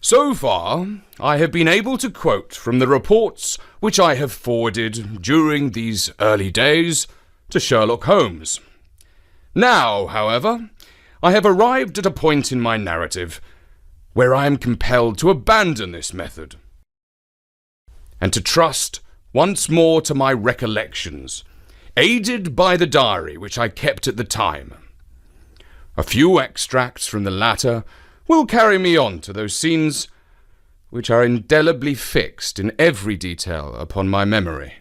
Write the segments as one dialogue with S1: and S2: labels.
S1: So far, I have been able to quote from the reports which I have forwarded during these early days to Sherlock Holmes. Now, however, I have arrived at a point in my narrative where I am compelled to abandon this method and to trust once more to my recollections, aided by the diary which I kept at the time. A few extracts from the latter will carry me on to those scenes which are indelibly fixed in every detail upon my memory.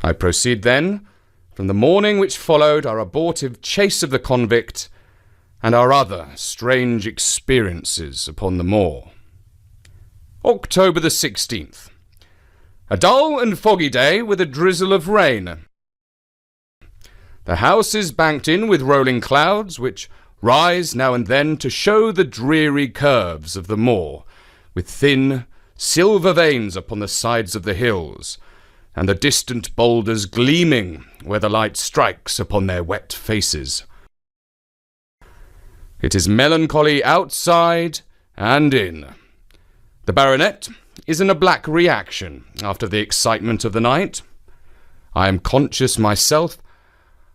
S1: I proceed then from the morning which followed our abortive chase of the convict and our other strange experiences upon the moor. October the 16th. A dull and foggy day with a drizzle of rain. The house is banked in with rolling clouds which rise now and then to show the dreary curves of the moor, with thin, silver veins upon the sides of the hills, and the distant boulders gleaming where the light strikes upon their wet faces. It is melancholy outside and in. The baronet is in a black reaction after the excitement of the night. I am conscious myself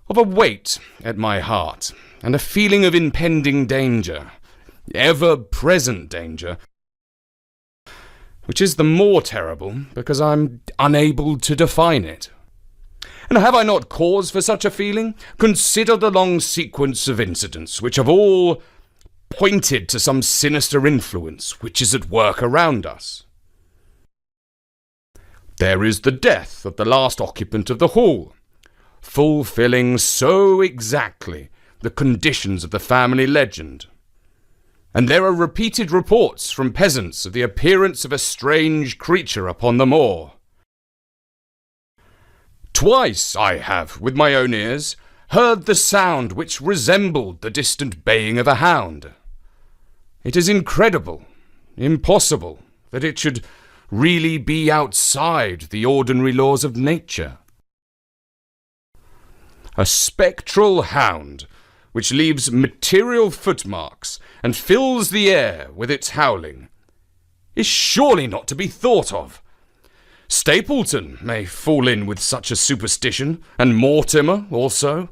S1: of a weight at my heart, and a feeling of impending danger, ever-present danger, which is the more terrible because I am unable to define it. And have I not cause for such a feeling? Consider the long sequence of incidents which have all pointed to some sinister influence which is at work around us. There is the death of the last occupant of the hall, fulfilling so exactly the conditions of the family legend. And there are repeated reports from peasants of the appearance of a strange creature upon the moor. Twice I have, with my own ears, heard the sound which resembled the distant baying of a hound. It is incredible, impossible, that it should really be outside the ordinary laws of nature. A spectral hound which leaves material footmarks and fills the air with its howling, is surely not to be thought of. Stapleton may fall in with such a superstition, and Mortimer also.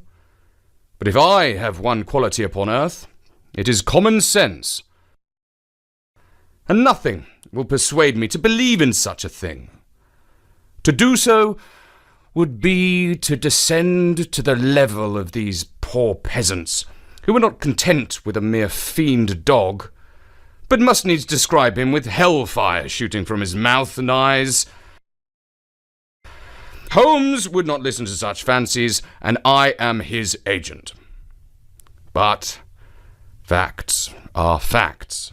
S1: But if I have one quality upon earth, it is common sense. And nothing will persuade me to believe in such a thing. To do so would be to descend to the level of these poor peasants, who were not content with a mere fiend dog, but must needs describe him with hellfire shooting from his mouth and eyes. Holmes would not listen to such fancies, and I am his agent. But facts are facts,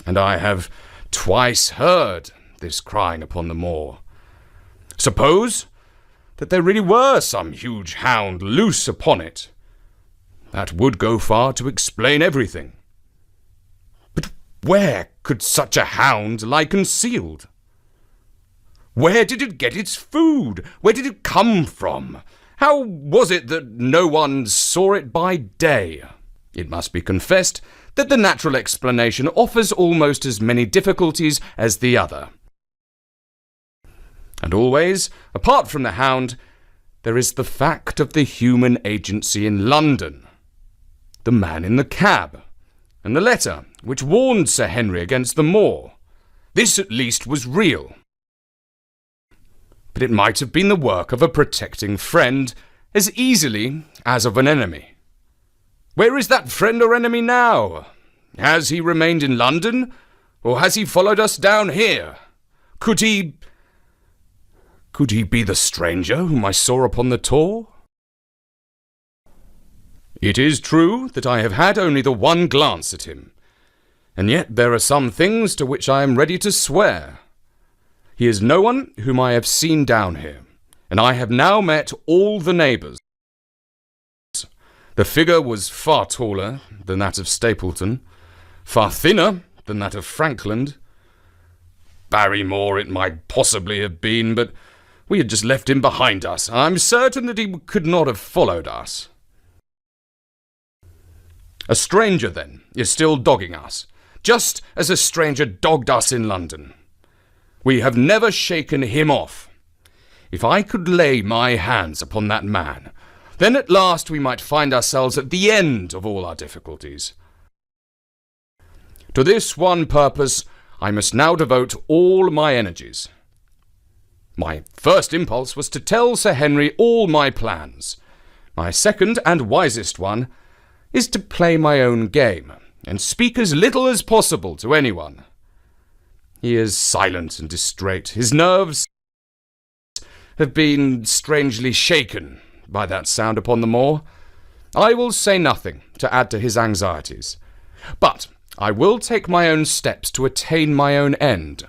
S1: and I have twice heard this crying upon the moor. Suppose that there really were some huge hound loose upon it. That would go far to explain everything. But where could such a hound lie concealed? Where did it get its food? Where did it come from? How was it that no one saw it by day? It must be confessed that the natural explanation offers almost as many difficulties as the other. And always, apart from the hound, there is the fact of the human agency in London. The man in the cab, and the letter which warned Sir Henry against the moor. This at least was real. But it might have been the work of a protecting friend as easily as of an enemy. Where is that friend or enemy now? Has he remained in London, or has he followed us down here? Could he be the stranger whom I saw upon the tor? It is true that I have had only the one glance at him, and yet there are some things to which I am ready to swear. He is no one whom I have seen down here, and I have now met all the neighbours. The figure was far taller than that of Stapleton, far thinner than that of Frankland. Barrymore it might possibly have been, but we had just left him behind us, and I'm certain that he could not have followed us. A stranger, then, is still dogging us, just as a stranger dogged us in London. We have never shaken him off. If I could lay my hands upon that man, then at last we might find ourselves at the end of all our difficulties. To this one purpose I must now devote all my energies. My first impulse was to tell Sir Henry all my plans. My second and wisest one is to play my own game, and speak as little as possible to anyone. He is silent and distrait. His nerves have been strangely shaken by that sound upon the moor. I will say nothing to add to his anxieties, but I will take my own steps to attain my own end.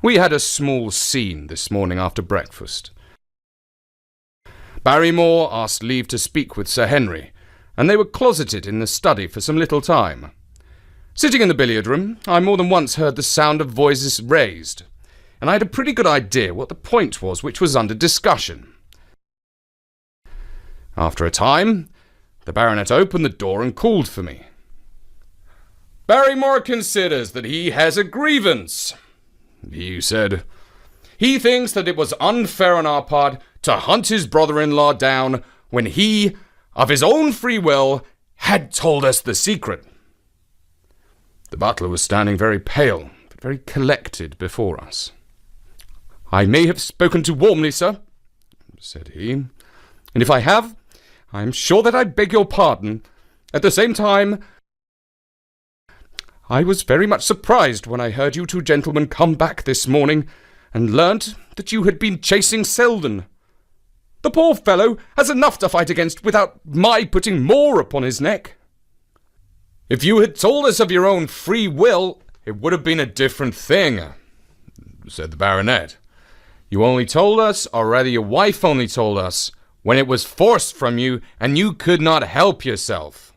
S1: We had a small scene this morning after breakfast. Barrymore asked leave to speak with Sir Henry, and they were closeted in the study for some little time. Sitting in the billiard-room, I more than once heard the sound of voices raised, and I had a pretty good idea what the point was which was under discussion. After a time, the baronet opened the door and called for me. "Barrymore considers that he has a grievance," he said. "He thinks that it was unfair on our part to hunt his brother-in-law down when he, of his own free will, had told us the secret." The butler was standing very pale, but very collected before us. "I may have spoken too warmly, sir," said he, "and if I have, I am sure that I beg your pardon. At the same time, I was very much surprised when I heard you two gentlemen come back this morning and learnt that you had been chasing Selden. The poor fellow has enough to fight against without my putting more upon his neck. If you had told us of your own free will, it would have been a different thing," said the baronet. "You only told us, or rather your wife only told us, when it was forced from you and you could not help yourself."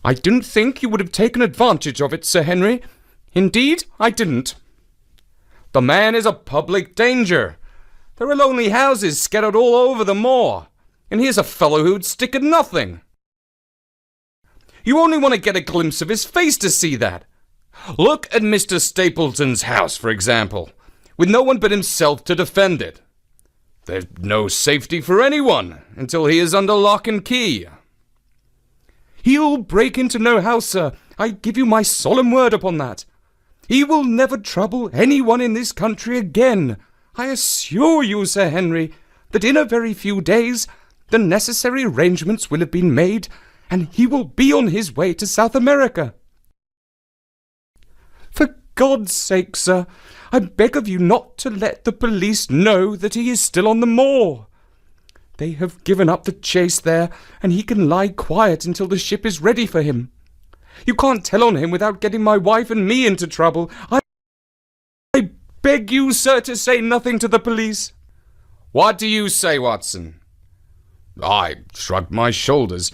S1: "I didn't think you would have taken advantage of it, Sir Henry. Indeed, I didn't." "The man is a public danger. There are lonely houses scattered all over the moor, and here's a fellow who would stick at nothing. You only want to get a glimpse of his face to see that. Look at Mr. Stapleton's house, for example, with no one but himself to defend it. There's no safety for anyone until he is under lock and key." "He'll break into no house, sir. I give you my solemn word upon that. He will never trouble anyone in this country again. I assure you, Sir Henry, that in a very few days the necessary arrangements will have been made, and he will be on his way to South America." "For God's sake, sir, I beg of you not to let the police know that he is still on the moor. They have given up the chase there, and he can lie quiet until the ship is ready for him. You can't tell on him without getting my wife and me into trouble. I beg you, sir, to say nothing to the police." "What do you say, Watson?" I shrugged my shoulders.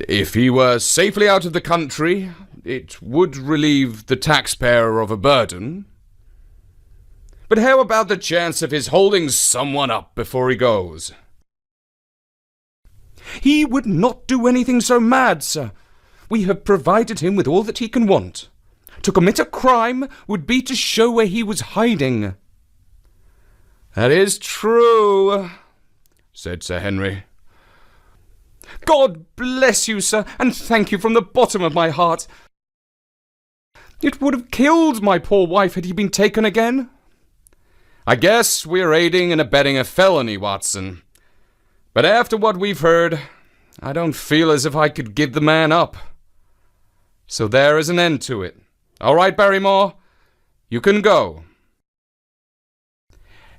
S1: If he were safely out of the country, it would relieve the taxpayer of a burden. But how about the chance of his holding someone up before he goes?
S2: "He would not do anything so mad, sir. We have provided him with all that he can want. To commit a crime would be to show where he was hiding."
S1: "That is true," said Sir Henry.
S2: "God bless you, sir, and thank you from the bottom of my heart. It would have killed my poor wife had he been taken again."
S1: "I guess we're aiding and abetting a felony, Watson. But after what we've heard, I don't feel as if I could give the man up. So there is an end to it. All right, Barrymore, you can go.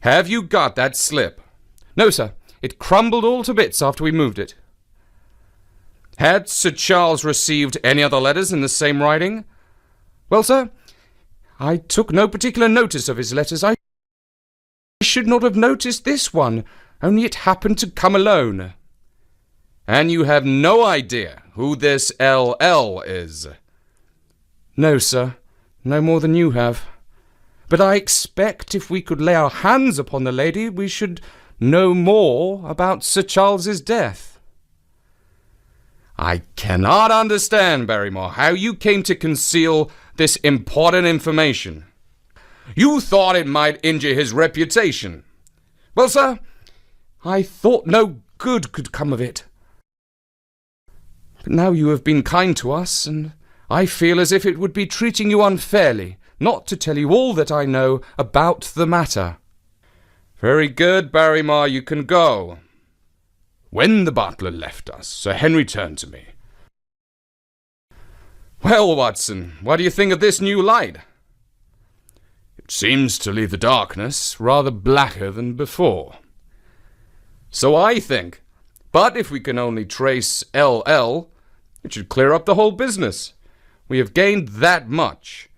S1: Have you got that slip?"
S2: "No, sir. It crumbled all to bits after we moved it."
S1: "Had Sir Charles received any other letters in the same writing?"
S2: "Well, sir, I took no particular notice of his letters. I should not have noticed this one, only it happened to come alone."
S1: "And you have no idea who this L.L. is?"
S2: "No, sir, no more than you have. But I expect if we could lay our hands upon the lady, we should know more about Sir Charles's death."
S1: I cannot understand, Barrymore, how you came to conceal this important information. You thought it might injure his reputation. Well, sir, I thought no good could come of it. But now you have been kind to us, and I feel as if it would be treating you unfairly not to tell you all that I know about the matter. Very good, Barrymore, you can go. When the butler left us, Sir Henry turned to me. Well, Watson, what do you think of this new light? It seems to leave the darkness rather blacker than before. So I think. But if we can only trace LL, it should clear up the whole business. We have gained that much.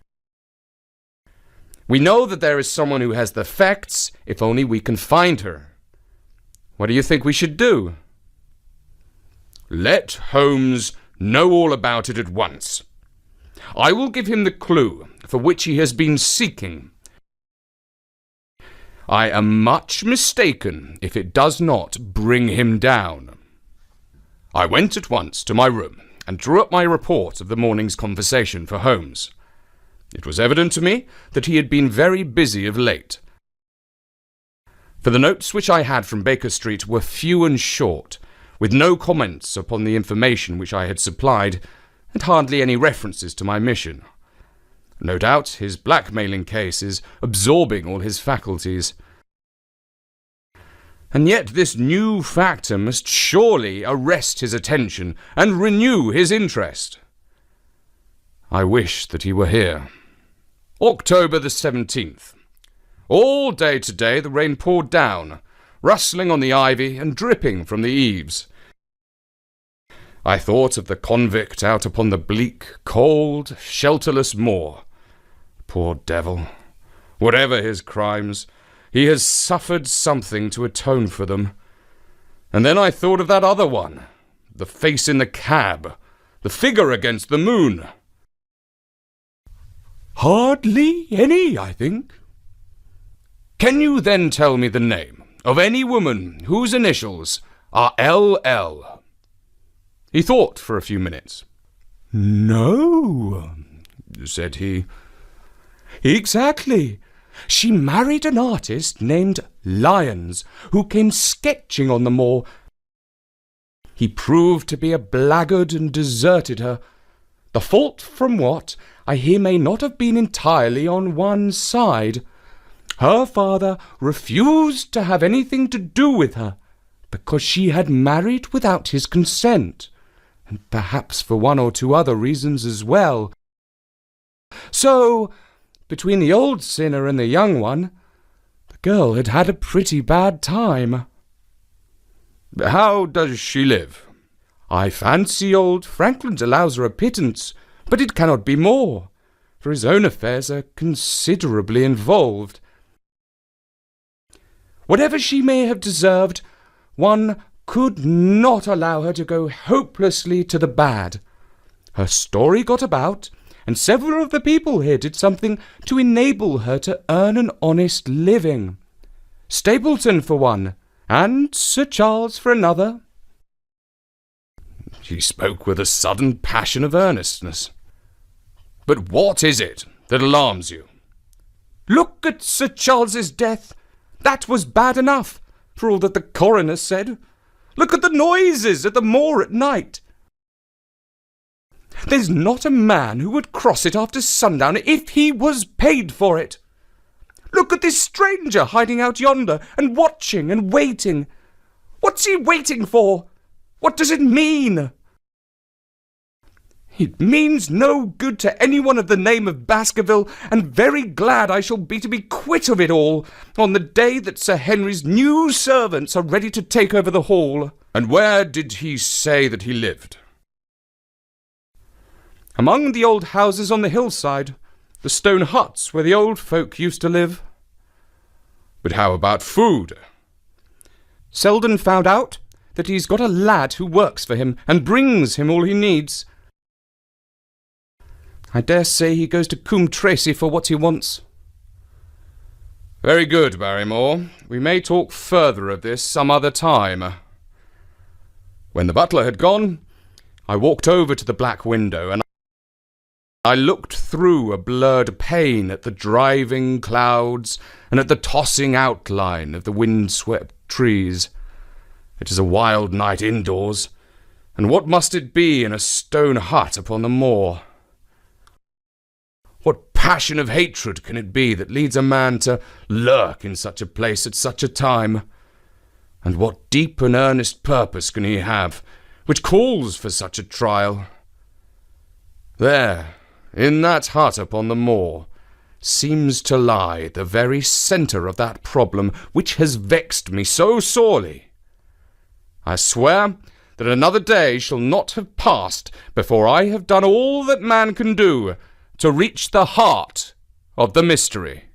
S1: We know that there is someone who has the facts, if only we can find her. What do you think we should do? Let Holmes know all about it at once. I will give him the clue for which he has been seeking. I am much mistaken if it does not bring him down. I went at once to my room and drew up my report of the morning's conversation for Holmes. It was evident to me that he had been very busy of late. For the notes which I had from Baker Street were few and short, with no comments upon the information which I had supplied, and hardly any references to my mission. No doubt his blackmailing case is absorbing all his faculties. And yet this new factor must surely arrest his attention and renew his interest. I wish that he were here. October the 17th. All day today the rain poured down, rustling on the ivy and dripping from the eaves. I thought of the convict out upon the bleak, cold, shelterless moor. Poor devil. Whatever his crimes, he has suffered something to atone for them. And then I thought of that other one, the face in the cab, the figure against the moon. Hardly any, I think. Can you then tell me the name of any woman whose initials are LL? He thought for a few minutes. No, said he. Exactly. She married an artist named Lyons, who came sketching on the moor. He proved to be a blackguard and deserted her. The fault, from what I hear, may not have been entirely on one side. Her father refused to have anything to do with her, because she had married without his consent, and perhaps for one or two other reasons as well. So, between the old sinner and the young one, the girl had had a pretty bad time. How does she live? I fancy old Frankland allows her a pittance, but it cannot be more, for his own affairs are considerably involved. Whatever she may have deserved, one could not allow her to go hopelessly to the bad. Her story got about, and several of the people here did something to enable her to earn an honest living. Stapleton for one, and Sir Charles for another. He spoke with a sudden passion of earnestness. But what is it that alarms you? Look at Sir Charles's death. That was bad enough, for all that the coroner said. Look at the noises at the moor at night. There's not a man who would cross it after sundown if he was paid for it. Look at this stranger hiding out yonder and watching and waiting. What's he waiting for? What does it mean? It means no good to anyone of the name of Baskerville, and very glad I shall be to be quit of it all on the day that Sir Henry's new servants are ready to take over the hall. And where did he say that he lived? Among the old houses on the hillside, the stone huts where the old folk used to live. But how about food? Selden found out that he's got a lad who works for him and brings him all he needs. I dare say he goes to Coombe Tracy for what he wants. Very good, Barrymore. We may talk further of this some other time. When the butler had gone, I walked over to the black window, and I looked through a blurred pane at the driving clouds and at the tossing outline of the wind-swept trees. It is a wild night indoors, and what must it be in a stone hut upon the moor? What passion of hatred can it be that leads a man to lurk in such a place at such a time? And what deep and earnest purpose can he have, which calls for such a trial? There, in that hut upon the moor, seems to lie the very centre of that problem which has vexed me so sorely. I swear that another day shall not have passed before I have done all that man can do to reach the heart of the mystery.